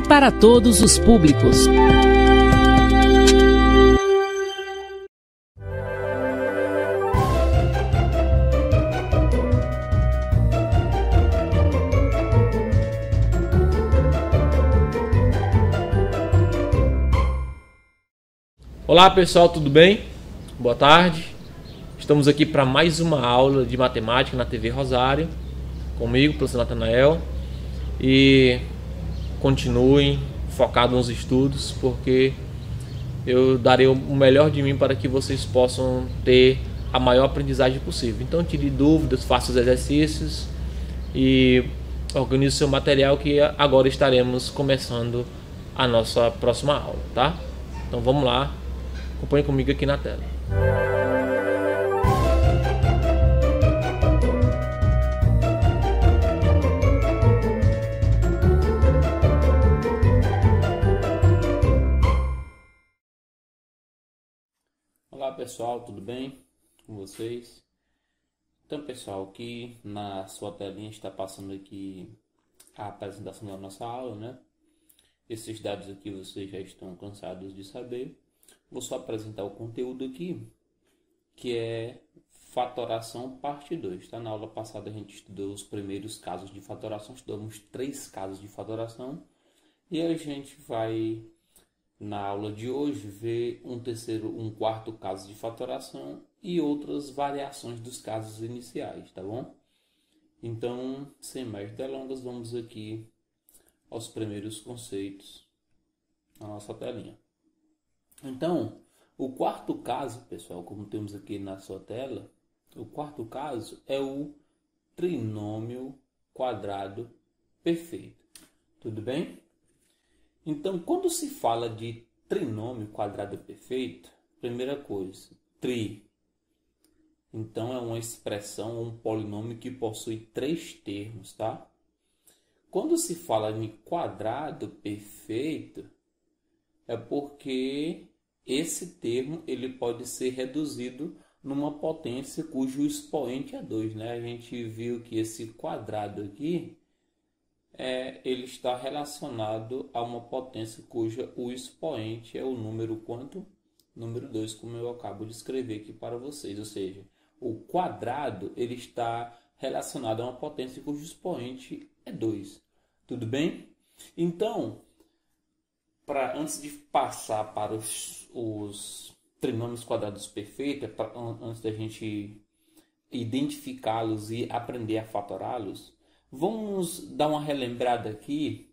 e para todos os públicos. Olá pessoal, tudo bem? Boa tarde. Estamos aqui para mais uma aula de matemática na TV Rosário, comigo, professor Natanael, e continuem focados nos estudos, porque eu darei o melhor de mim para que vocês possam ter a maior aprendizagem possível. Então tire dúvidas, faça os exercícios e organize seu material, que agora estaremos começando a nossa próxima aula, tá? Então vamos lá, acompanhe comigo aqui na tela. Olá pessoal, tudo bem com vocês? Então pessoal, aqui na sua telinha está passando aqui a apresentação da nossa aula, né? Esses dados aqui vocês já estão cansados de saber. Vou só apresentar o conteúdo aqui, que é fatoração parte 2. Tá? Na aula passada a gente estudou os primeiros casos de fatoração, estudamos 3 casos de fatoração. E a gente vai, na aula de hoje, ver um quarto caso de fatoração e outras variações dos casos iniciais, tá bom? Então, sem mais delongas, vamos aqui aos primeiros conceitos na nossa telinha. Então, o quarto caso, pessoal, como temos aqui na sua tela, o quarto caso é o trinômio quadrado perfeito. Tudo bem? Então, quando se fala de trinômio quadrado perfeito, primeira coisa, tri. Então, é uma expressão, um polinômio que possui 3 termos, tá? Quando se fala de quadrado perfeito, é porque esse termo ele pode ser reduzido numa potência cujo expoente é 2, né? A gente viu que esse quadrado aqui ele está relacionado a uma potência cuja o expoente é o número quanto? Número 2, como eu acabo de escrever aqui para vocês. Ou seja, o quadrado ele está relacionado a uma potência cujo expoente é 2. Tudo bem? Então, antes de passar para os trinômios quadrados perfeitos, antes da gente identificá-los e aprender a fatorá-los, vamos dar uma relembrada aqui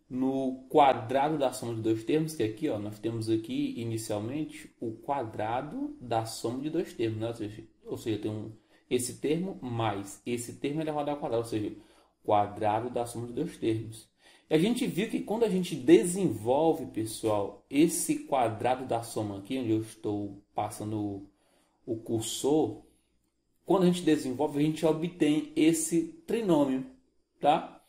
no quadrado da soma de 2 termos, que aqui, ó, nós temos aqui inicialmente o quadrado da soma de 2 termos, né? Ou seja, tem esse termo mais esse termo elevado ao quadrado, ou seja, quadrado da soma de 2 termos. E a gente viu que quando a gente desenvolve, pessoal, esse quadrado da soma aqui, onde eu estou passando o cursor, quando a gente desenvolve, a gente obtém esse trinômio, tá?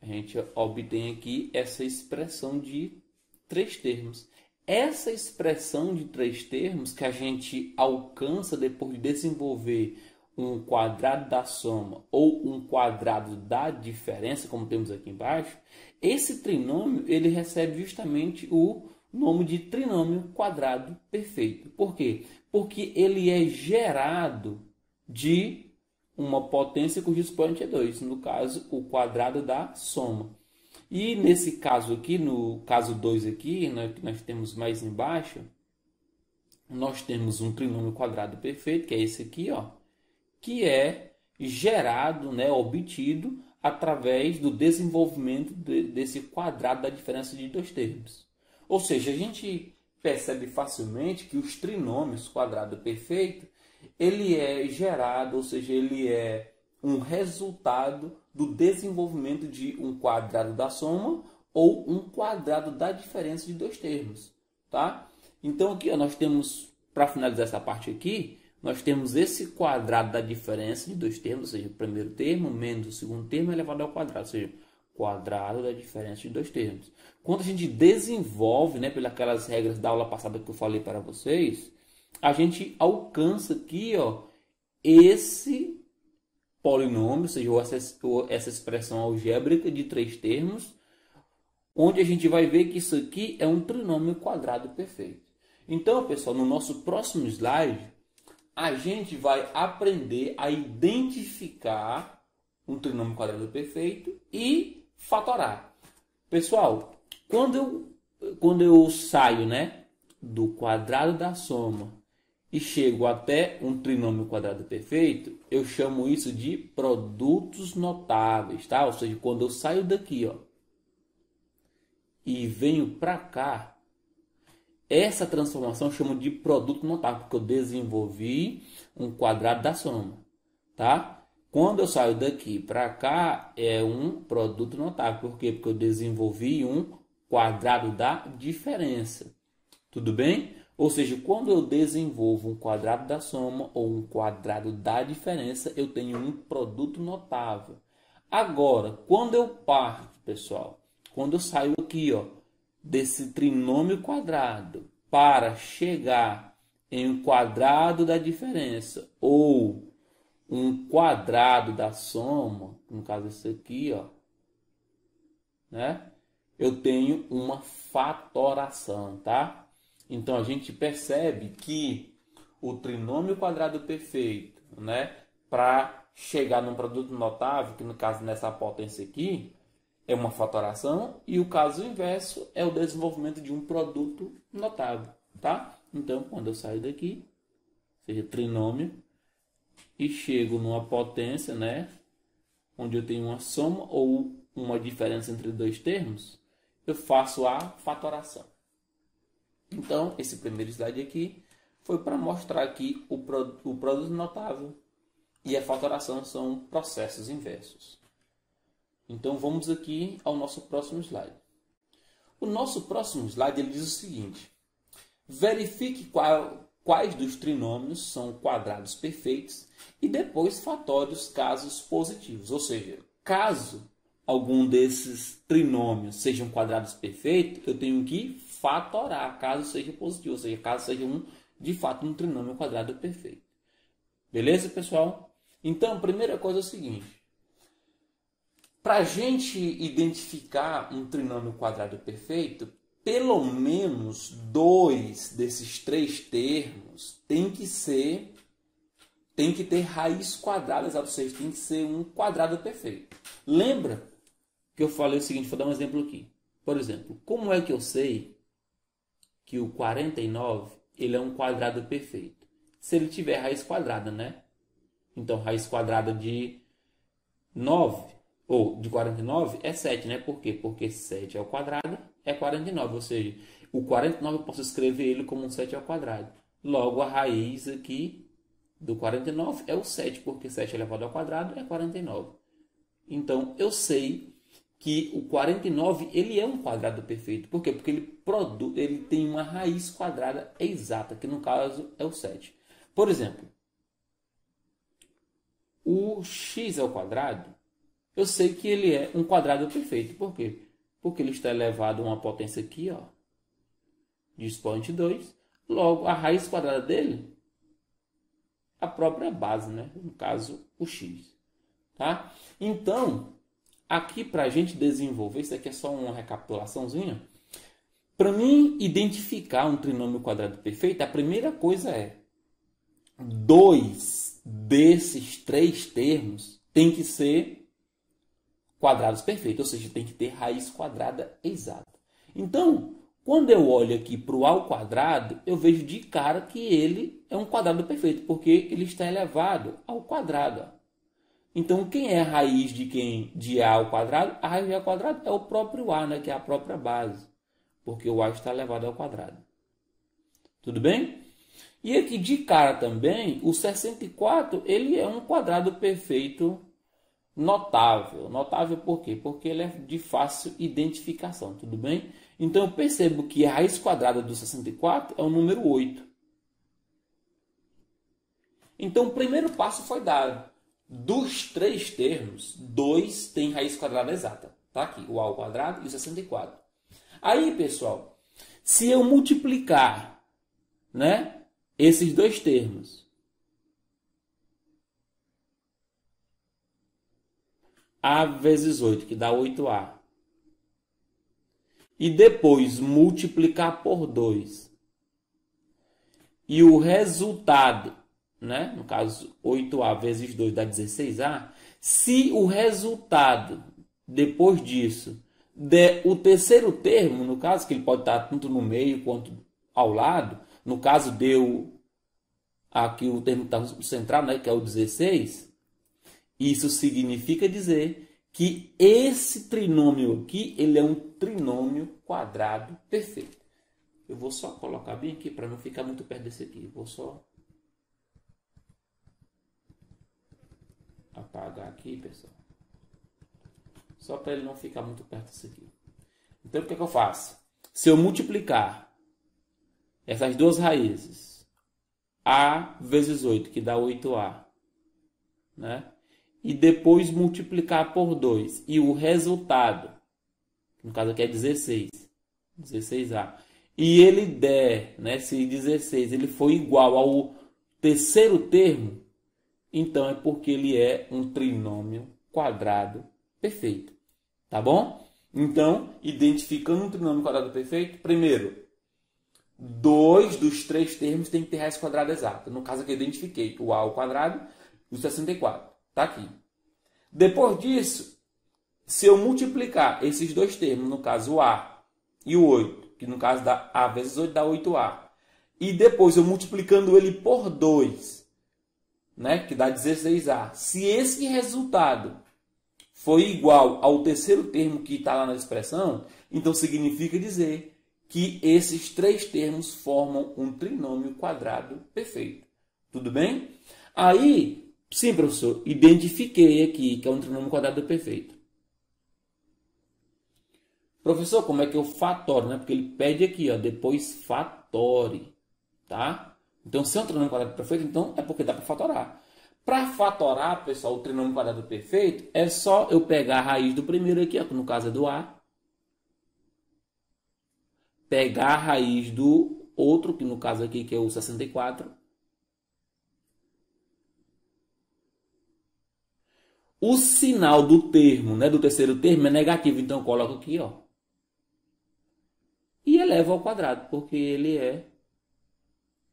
A gente obtém aqui essa expressão de 3 termos. Essa expressão de 3 termos que a gente alcança depois de desenvolver um quadrado da soma ou um quadrado da diferença, como temos aqui embaixo, esse trinômio ele recebe justamente o nome de trinômio quadrado perfeito. Por quê? Porque ele é gerado de uma potência cujo expoente é 2, no caso, o quadrado da soma. E nesse caso aqui, no caso 2 aqui, que nós temos mais embaixo, nós temos um trinômio quadrado perfeito, que é esse aqui, ó, que é gerado, né, obtido através do desenvolvimento desse quadrado da diferença de 2 termos. Ou seja, a gente percebe facilmente que os trinômios quadrado perfeito, ele é gerado, ou seja, ele é um resultado do desenvolvimento de um quadrado da soma ou um quadrado da diferença de 2 termos, tá? Então aqui ó, nós temos, para finalizar essa parte aqui, nós temos esse quadrado da diferença de 2 termos, ou seja, o primeiro termo menos o segundo termo elevado ao quadrado, ou seja, quadrado da diferença de 2 termos. Quando a gente desenvolve, né, pelas regras da aula passada que eu falei para vocês, a gente alcança aqui, ó, esse polinômio, ou seja, essa expressão algébrica de 3 termos, onde a gente vai ver que isso aqui é um trinômio quadrado perfeito. Então, pessoal, no nosso próximo slide, a gente vai aprender a identificar um trinômio quadrado perfeito e fatorar. Pessoal, quando eu saio, né, do quadrado da soma e chego até um trinômio quadrado perfeito, eu chamo isso de produtos notáveis, tá? Ou seja, quando eu saio daqui, ó, e venho para cá, essa transformação eu chamo de produto notável, porque eu desenvolvi um quadrado da soma, tá? Quando eu saio daqui para cá, é um produto notável. Por quê? Porque eu desenvolvi um quadrado da diferença. Tudo bem? Ou seja, quando eu desenvolvo um quadrado da soma ou um quadrado da diferença, eu tenho um produto notável. Agora, quando eu parto, pessoal, quando eu saio aqui, ó, desse trinômio quadrado para chegar em um quadrado da diferença ou um quadrado da soma, no caso esse aqui, ó, né? Eu tenho uma fatoração, tá? Então a gente percebe que o trinômio quadrado perfeito, né, para chegar num produto notável, que no caso nessa potência aqui, é uma fatoração, e o caso inverso é o desenvolvimento de um produto notável, tá? Então, quando eu saio daqui, seja trinômio, e chego numa potência, né, onde eu tenho uma soma ou uma diferença entre dois termos, eu faço a fatoração. Então, esse primeiro slide aqui foi para mostrar que o produto notável e a fatoração são processos inversos. Então, vamos aqui ao nosso próximo slide. O nosso próximo slide ele diz o seguinte: verifique quais dos trinômios são quadrados perfeitos e depois fatore os casos positivos. Ou seja, caso algum desses trinômios sejam quadrados perfeitos, eu tenho que fatorar caso seja positivo, ou seja, caso seja de fato um trinômio quadrado perfeito. Beleza, pessoal? Então, a primeira coisa é o seguinte: para a gente identificar um trinômio quadrado perfeito, pelo menos dois desses três termos tem que ter raiz quadrada, ou seja, tem que ser um quadrado perfeito. Lembra que eu falei o seguinte, vou dar um exemplo aqui. Por exemplo, como é que eu sei que o 49 ele é um quadrado perfeito? Se ele tiver raiz quadrada, né? Então, raiz quadrada de 9 ou de 49 é 7, né? Por quê? Porque 7 ao quadrado é 49, ou seja, o 49 eu posso escrever ele como um 7 ao quadrado. Logo, a raiz aqui do 49 é o 7, porque 7 elevado ao quadrado é 49. Então, eu sei que o 49 ele é um quadrado perfeito. Por quê? Porque ele tem uma raiz quadrada exata, que no caso é o 7. Por exemplo, o x ao quadrado, eu sei que ele é um quadrado perfeito. Por quê? Porque ele está elevado a uma potência aqui, ó, de expoente 2. Logo, a raiz quadrada dele, a própria base, né? No caso, o x. Tá? Então, aqui para a gente desenvolver, isso aqui é só uma recapitulaçãozinha. Para mim identificar um trinômio quadrado perfeito, a primeira coisa é: dois desses três termos tem que ser quadrados perfeitos, ou seja, tem que ter raiz quadrada exata. Então, quando eu olho aqui para o a ao quadrado, eu vejo de cara que ele é um quadrado perfeito, porque ele está elevado ao quadrado. Então, quem é a raiz de a ao quadrado? A raiz de a ao quadrado é o próprio a, né, que é a própria base, porque o a está elevado ao quadrado. Tudo bem? E aqui de cara também, o 64, ele é um quadrado perfeito notável. Notável por quê? Porque ele é de fácil identificação, tudo bem? Então eu percebo que a raiz quadrada do 64 é o número 8. Então o primeiro passo foi dado. Dos três termos, dois têm raiz quadrada exata. Tá aqui, o a ao quadrado e o 64. Aí, pessoal, se eu multiplicar, né, esses dois termos, a vezes 8, que dá 8a, e depois multiplicar por 2. E o resultado, né? No caso, 8A vezes 2 dá 16A. Se o resultado, depois disso, der o terceiro termo, no caso, que ele pode estar tanto no meio quanto ao lado, no caso deu aqui o termo que está central, né? Que é o 16, isso significa dizer que esse trinômio aqui, ele é um trinômio quadrado perfeito. Eu vou só colocar bem aqui para não ficar muito perto desse aqui. Vou só apagar aqui, pessoal. Só para ele não ficar muito perto desse aqui. Então, o que é que eu faço? Se eu multiplicar essas duas raízes, A vezes 8, que dá 8A, né? E depois multiplicar por 2. E o resultado, no caso aqui é 16. 16A. E ele der, né, se 16 ele for igual ao terceiro termo, então é porque ele é um trinômio quadrado perfeito. Tá bom? Então, identificando um trinômio quadrado perfeito, primeiro, 2 dos 3 termos tem que ter raiz quadrada exata. No caso aqui eu identifiquei o A ao quadrado e o 64. Está aqui. Depois disso, se eu multiplicar esses dois termos, no caso o A e o 8, que no caso dá A vezes 8 dá 8A, e depois eu multiplicando ele por 2, né, que dá 16A, se esse resultado for igual ao terceiro termo que está lá na expressão, então significa dizer que esses 3 termos formam um trinômio quadrado perfeito. Tudo bem? Aí, sim, professor, identifiquei aqui que é um trinômio quadrado perfeito. Professor, como é que eu fatoro, né? Porque ele pede aqui, ó, depois fatore, tá? Então, se é um trinômio quadrado perfeito, então é porque dá para fatorar. Para fatorar, pessoal, o trinômio quadrado perfeito, é só eu pegar a raiz do primeiro aqui, ó, que no caso é do A, pegar a raiz do outro, que no caso aqui que é o 64, o sinal do termo, né, do terceiro termo é negativo, então eu coloco aqui, ó, e elevo ao quadrado, porque ele é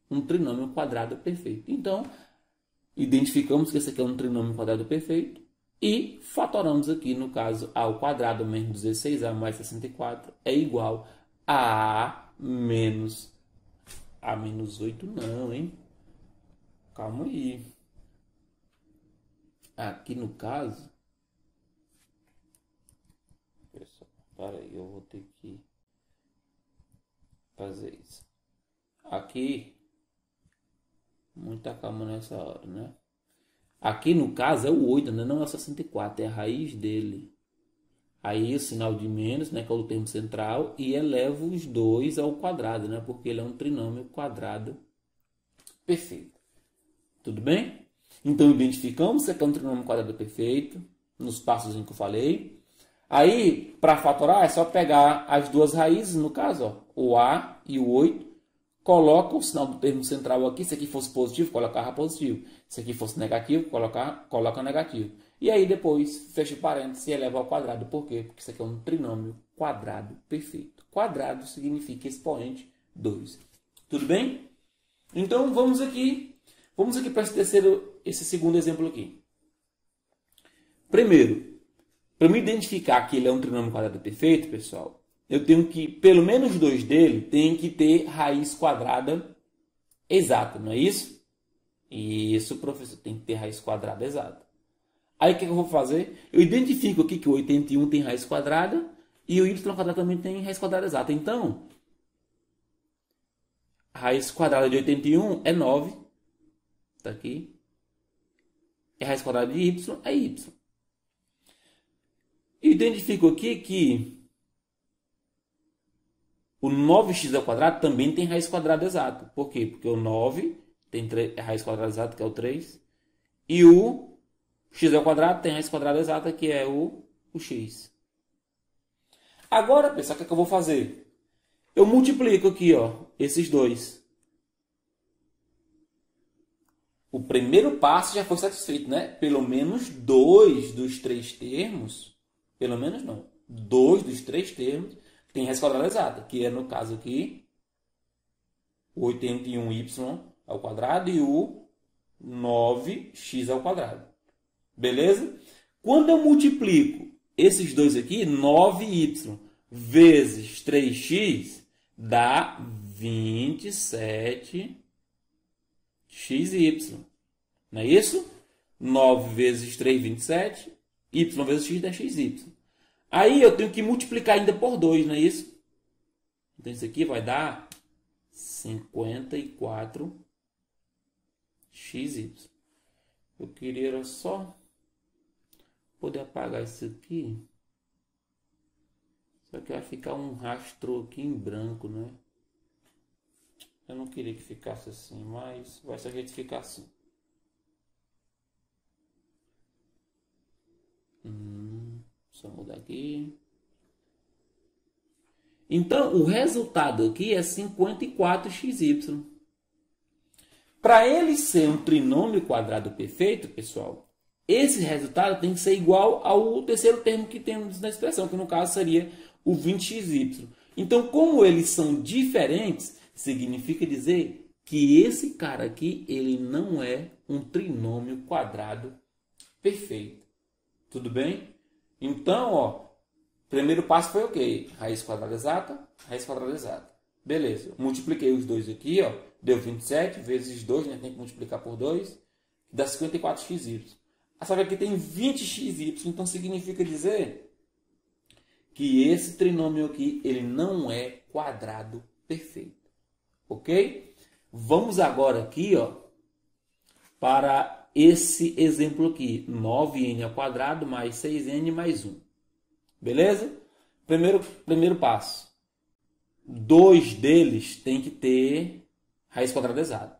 um trinômio quadrado perfeito. Então, identificamos que esse aqui é um trinômio quadrado perfeito e fatoramos aqui, no caso, A ao quadrado menos 16A mais 64 é igual a menos 8 não, hein? Calma aí. Aqui no caso, pessoal, para aí, eu vou ter que fazer isso. Aqui, muita calma nessa hora, né? Aqui no caso é o 8, né? Não é o 64, é a raiz dele. Aí o sinal de menos, né, que é o termo central, e elevo os 2 ao quadrado, né? Porque ele é um trinômio quadrado perfeito. Tudo bem? Então identificamos que é um trinômio quadrado perfeito, nos passos em que eu falei. Aí, para fatorar, é só pegar as duas raízes, no caso, ó, o A e o 8, coloca o sinal do termo central aqui. Se aqui fosse positivo, colocava positivo. Se aqui fosse negativo, coloca negativo. E aí depois fecha o parênteses e eleva ao quadrado. Por quê? Porque isso aqui é um trinômio quadrado perfeito. Quadrado significa expoente 2. Tudo bem? Então vamos aqui para esse segundo exemplo aqui. Primeiro, para me identificar que ele é um trinômio quadrado perfeito, pessoal, eu tenho que, pelo menos 2 dele, tem que ter raiz quadrada exata, não é isso? Isso, professor, tem que ter raiz quadrada exata. Aí o que eu vou fazer? Eu identifico aqui que o 81 tem raiz quadrada e o y quadrado também tem raiz quadrada exata. Então, a raiz quadrada de 81 é 9. Está aqui. E a raiz quadrada de y é y. Eu identifico aqui que o 9x ao quadrado também tem raiz quadrada exata. Por quê? Porque o 9 tem raiz quadrada exata, que é o 3. E o x ao quadrado tem raiz quadrada exata, que é o x. Agora, pessoal, o que eu vou fazer? Eu multiplico aqui, ó, esses dois. O primeiro passo já foi satisfeito, né? Pelo menos 2 dos 3 termos, pelo menos não, 2 dos 3 termos tem raiz quadrada exata, que é no caso aqui, o 81y ao quadrado e o 9x ao quadrado. Beleza? Quando eu multiplico esses dois aqui, 9y vezes 3x, dá 27xy. Não é isso? 9 vezes 3, 27. Y vezes x dá xy. Aí eu tenho que multiplicar ainda por 2, não é isso? Então isso aqui vai dar 54xy. Eu queria só poder apagar isso aqui. Só que vai ficar um rastro aqui em branco, né? Eu não queria que ficasse assim, mas vai ser a gente ficar assim. Só mudar aqui. Então, o resultado aqui é 54xy. Para ele ser um trinômio quadrado perfeito, pessoal, esse resultado tem que ser igual ao terceiro termo que temos na expressão, que no caso seria o 20xy. Então, como eles são diferentes, significa dizer que esse cara aqui, ele não é um trinômio quadrado perfeito. Tudo bem? Então, ó, primeiro passo foi o quê? Raiz quadrada exata, raiz quadrada exata. Beleza, multipliquei os dois aqui, ó, deu 27 vezes 2, né? Tem que multiplicar por 2, dá 54xy. Só que aqui tem 20xy, então significa dizer que esse trinômio aqui, ele não é quadrado perfeito. Ok? Vamos agora aqui, ó, para esse exemplo aqui. 9n ao quadrado mais 6n mais 1. Beleza? Primeiro passo. Dois deles tem que ter raiz quadrada exata.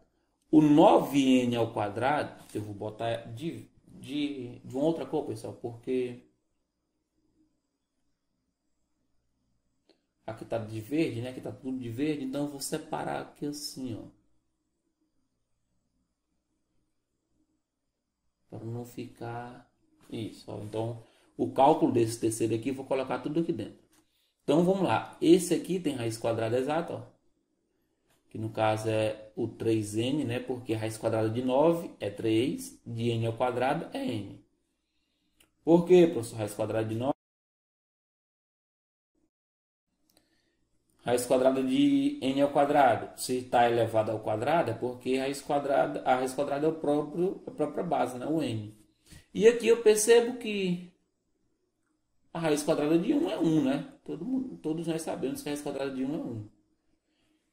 O 9n ao quadrado, eu vou botar de uma outra cor, pessoal, porque aqui está de verde, né? Aqui está tudo de verde, então eu vou separar aqui assim, ó. Para não ficar isso, ó. Então, o cálculo desse terceiro aqui, eu vou colocar tudo aqui dentro. Então, vamos lá. Esse aqui tem raiz quadrada exata, ó. Que no caso é o 3n, né? Porque a raiz quadrada de 9 é 3, de n ao quadrado é n. Por quê, professor? Raiz quadrada de 9. Raiz quadrada de n ao quadrado. Se está elevado ao quadrado, é porque a raiz quadrada é a própria base, né? O n. E aqui eu percebo que a raiz quadrada de 1 é 1, né? Todos nós sabemos que a raiz quadrada de 1 é 1. O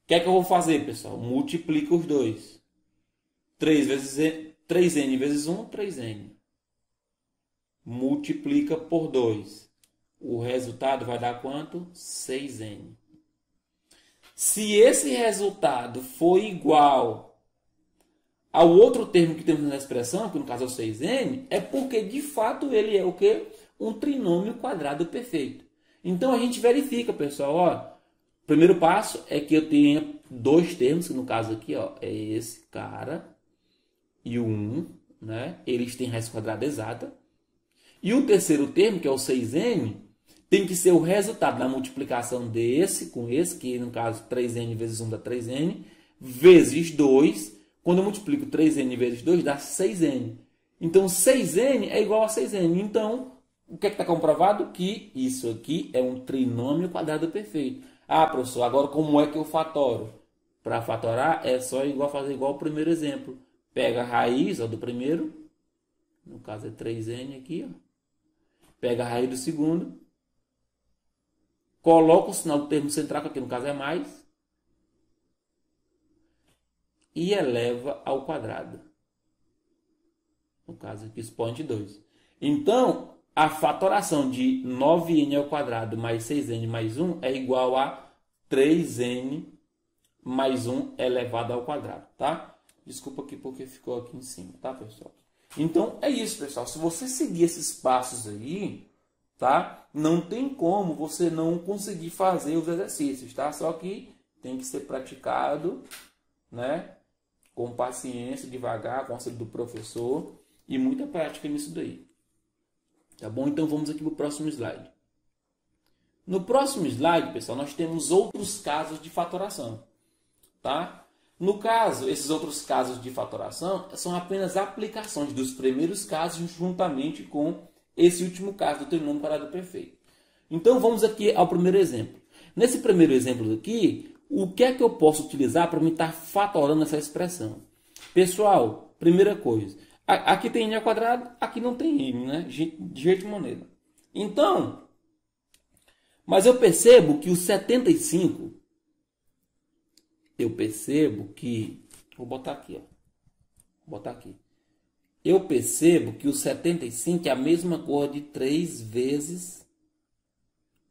que é que eu vou fazer, pessoal? Multiplica os dois. 3n vezes 1, 3n. Multiplica por 2. O resultado vai dar quanto? 6n. Se esse resultado for igual ao outro termo que temos na expressão, que no caso é o 6n, é porque de fato ele é o quê? Um trinômio quadrado perfeito. Então a gente verifica, pessoal, ó. Primeiro passo é que eu tenha dois termos, que no caso aqui, ó, é esse cara e o 1, né? Eles têm raiz quadrada exata. E o terceiro termo, que é o 6n, tem que ser o resultado da multiplicação desse com esse, que no caso 3n vezes 1 dá 3n, vezes 2. Quando eu multiplico 3n vezes 2 dá 6n. Então 6n é igual a 6n. Então, o que é que está comprovado? Que isso aqui é um trinômio quadrado perfeito. Ah, professor, agora como é que eu fatoro? Para fatorar é só fazer igual ao primeiro exemplo. Pega a raiz, ó, do primeiro, no caso é 3n aqui, ó. Pega a raiz do segundo, coloca o sinal do termo central, que aqui no caso é mais, e eleva ao quadrado. No caso aqui, expoente 2. Então, a fatoração de 9n ao quadrado mais 6n mais 1 é igual a 3n mais 1 elevado ao quadrado, tá? Desculpa aqui porque ficou aqui em cima, tá, pessoal? Então, é isso, pessoal. Se você seguir esses passos aí, tá? Não tem como você não conseguir fazer os exercícios, tá? Só que tem que ser praticado, né? Com paciência, devagar, com o auxílio do professor e muita prática nisso daí. Tá bom? Então vamos aqui para o próximo slide. No próximo slide, pessoal, nós temos outros casos de fatoração, tá? No caso, esses outros casos de fatoração são apenas aplicações dos primeiros casos juntamente com esse último caso do trinômio quadrado perfeito. Então, vamos aqui ao primeiro exemplo. Nesse primeiro exemplo aqui, o que é que eu posso utilizar para me estar fatorando essa expressão? Pessoal, primeira coisa, aqui tem n ao quadrado, aqui não tem n, né? De jeito de maneira. Então, mas eu percebo que o 75, vou botar aqui, ó. Vou botar aqui. Eu percebo que o 75 é a mesma coisa de 3 vezes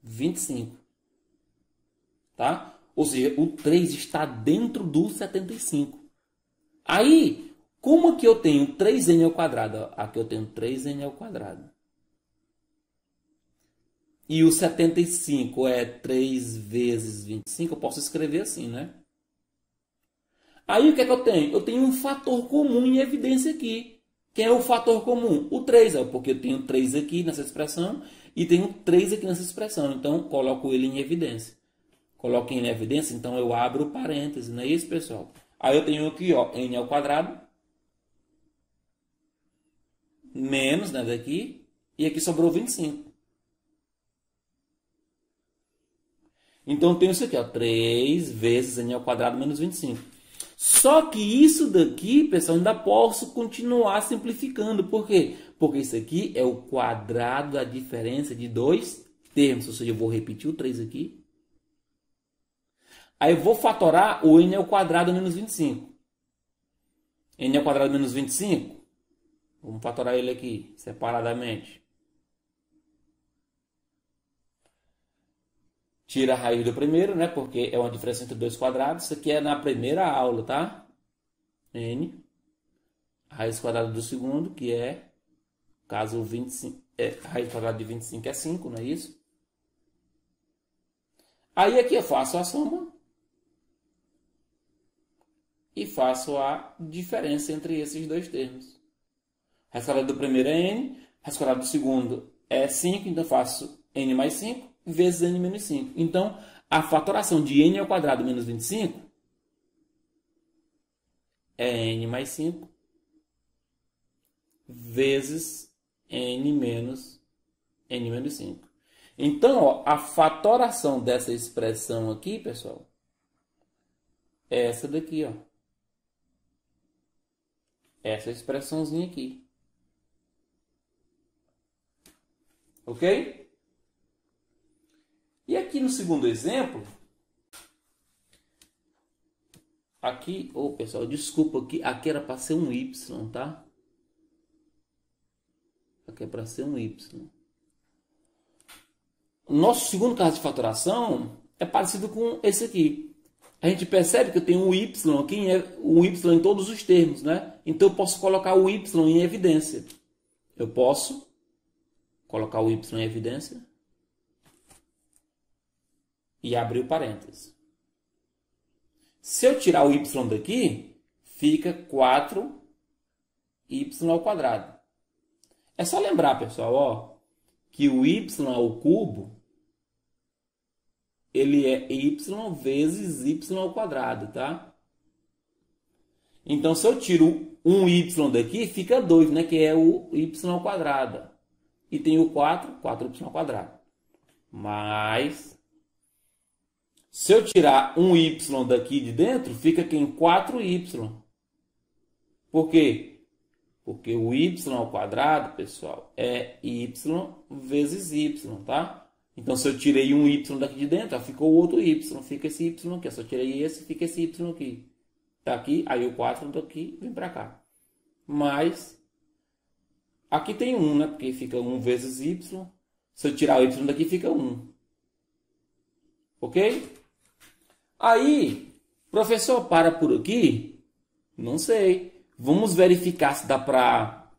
25. Tá? Ou seja, o 3 está dentro do 75. Aí, como que eu tenho 3n ao quadrado? Aqui eu tenho 3n ao quadrado. E o 75 é 3 vezes 25, eu posso escrever assim, né? Aí o que é que eu tenho? Eu tenho um fator comum em evidência aqui. Quem é o fator comum? O 3, porque eu tenho 3 aqui nessa expressão e tenho 3 aqui nessa expressão. Então, coloco ele em evidência. Coloco ele em evidência, então eu abro parênteses, não é isso, pessoal? Aí eu tenho aqui, ó, n ao quadrado, menos, né, daqui, e aqui sobrou 25. Então, eu tenho isso aqui, ó, 3 vezes n ao quadrado menos 25. Só que isso daqui, pessoal, ainda posso continuar simplificando. Por quê? Porque isso aqui é o quadrado da diferença de dois termos. Ou seja, eu vou repetir o 3 aqui. Aí eu vou fatorar o n ao quadrado menos 25. N ao quadrado menos 25. Vamos fatorar ele aqui, separadamente. Tira a raiz do primeiro, né? Porque é uma diferença entre dois quadrados. Isso aqui é na primeira aula, tá? N. Raiz quadrada do segundo, que é, caso 25, raiz quadrada de 25 é 5, não é isso? Aí aqui eu faço a soma. E faço a diferença entre esses dois termos. Raiz quadrada do primeiro é n. Raiz quadrada do segundo é 5. Então faço n mais 5. Vezes n menos 5. Então, a fatoração de n ao quadrado menos 25 é n mais 5 vezes n menos 5. Então, ó, a fatoração dessa expressão aqui, pessoal, é essa daqui, ó. Essa expressãozinha aqui. Ok? E aqui no segundo exemplo, aqui, pessoal, desculpa, aqui era para ser um y, tá? Aqui é para ser um y. O nosso segundo caso de fatoração é parecido com esse aqui. A gente percebe que eu tenho um y aqui, um y em todos os termos, né? Então eu posso colocar o y em evidência. Eu posso colocar o y em evidência. E abrir o parênteses. Se eu tirar o y daqui, fica 4y ao quadrado. É só lembrar, pessoal, ó, que o y ao cubo, ele é y vezes y ao quadrado, tá? Então, se eu tiro um y daqui, fica 2, né, que é o y ao quadrado. E tem o 4y ao quadrado. Mais... Se eu tirar um y daqui de dentro, fica aqui em 4y. Por quê? Porque o y ao quadrado, pessoal, é y vezes y, tá? Então, se eu tirei um y daqui de dentro, ó, ficou outro y. Fica esse y aqui. Se eu tirei esse, fica esse y aqui. Tá aqui, aí o 4 daqui vem para cá. Mas, aqui tem 1, né? Porque fica 1 vezes y. Se eu tirar o y daqui, fica 1. Ok? Aí, professor, para por aqui? Não sei. Vamos verificar se dá para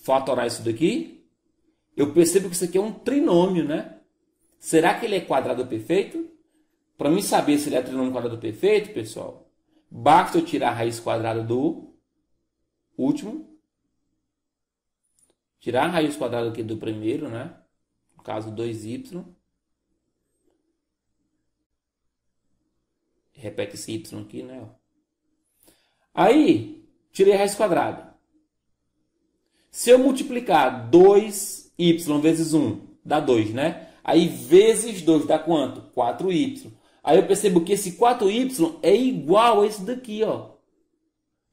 fatorar isso daqui. Eu percebo que isso aqui é um trinômio, né? Será que ele é quadrado perfeito? Para mim saber se ele é trinômio quadrado perfeito, pessoal, basta eu tirar a raiz quadrada do último. Tirar a raiz quadrada aqui do primeiro, né? No caso, 2y. Repete esse y aqui, né? Aí, tirei a raiz quadrada. Se eu multiplicar 2y vezes 1, dá 2, né? Aí, vezes 2 dá quanto? 4y. Aí eu percebo que esse 4y é igual a esse daqui, ó.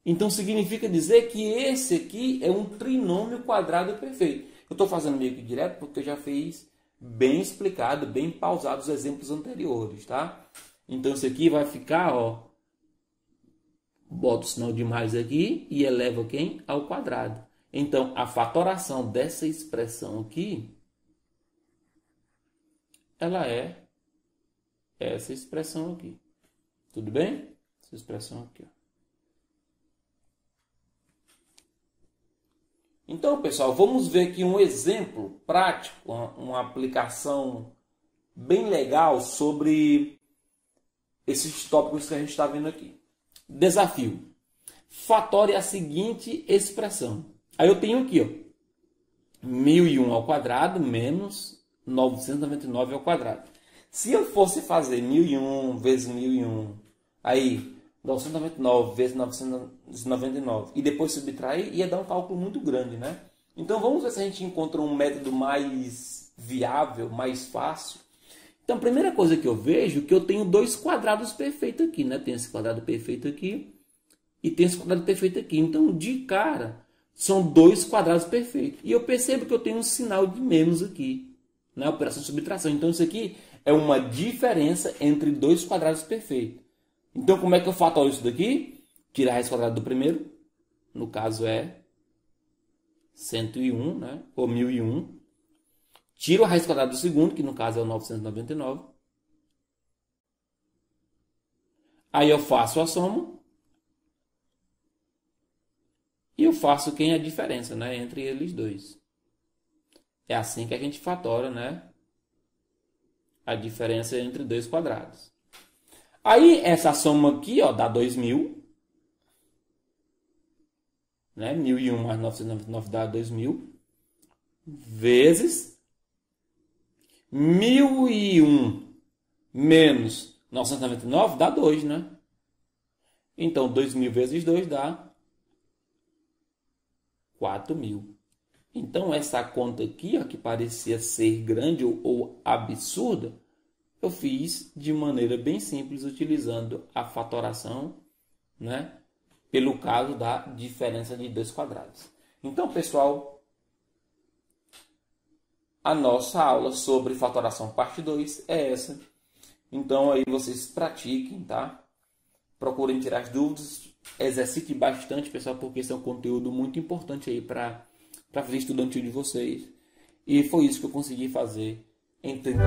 Então, significa dizer que esse aqui é um trinômio quadrado perfeito. Eu estou fazendo meio que direto porque eu já fiz bem explicado, bem pausado os exemplos anteriores, tá? Então, isso aqui vai ficar, ó. Boto o sinal de mais aqui e eleva quem? Ao quadrado. Então, a fatoração dessa expressão aqui, ela é essa expressão aqui. Tudo bem? Essa expressão aqui, ó. Então, pessoal, vamos ver aqui um exemplo prático, uma aplicação bem legal sobre esses tópicos que a gente está vendo aqui. Desafio. Fatore a seguinte expressão. Aí eu tenho aqui, ó, 1001 ao quadrado menos 999 ao quadrado. Se eu fosse fazer 1001 vezes 1001, aí 999 vezes 999 e depois subtrair, ia dar um cálculo muito grande, né? Então vamos ver se a gente encontra um método mais viável, mais fácil. Então a primeira coisa que eu vejo é que eu tenho dois quadrados perfeitos aqui, né? Tem esse quadrado perfeito aqui e tem esse quadrado perfeito aqui. Então de cara são dois quadrados perfeitos. E eu percebo que eu tenho um sinal de menos aqui, na operação de subtração. Então isso aqui é uma diferença entre dois quadrados perfeitos. Então, como é que eu fatoro isso daqui? Tirar a raiz quadrada do primeiro. No caso é 101, né? Ou 1001. Tiro a raiz quadrada do segundo, que no caso é o 999. Aí eu faço a soma. E eu faço quem é a diferença, né? Entre eles dois. É assim que a gente fatora, né? A diferença entre dois quadrados. Aí, essa soma aqui, ó, dá 2.000. Né? 1001 mais 999 dá 2.000. Vezes 1001 menos 999 dá 2, né? Então, 2.000 vezes 2 dá 4.000. Então, essa conta aqui, ó, que parecia ser grande ou absurda, eu fiz de maneira bem simples, utilizando a fatoração, né, pelo caso da diferença de dois quadrados. Então, pessoal, a nossa aula sobre fatoração parte 2 é essa. Então, aí vocês pratiquem, tá? Procurem tirar as dúvidas, exercite bastante, pessoal, porque esse é um conteúdo muito importante aí para a vida estudantil de vocês. E foi isso que eu consegui fazer em 30...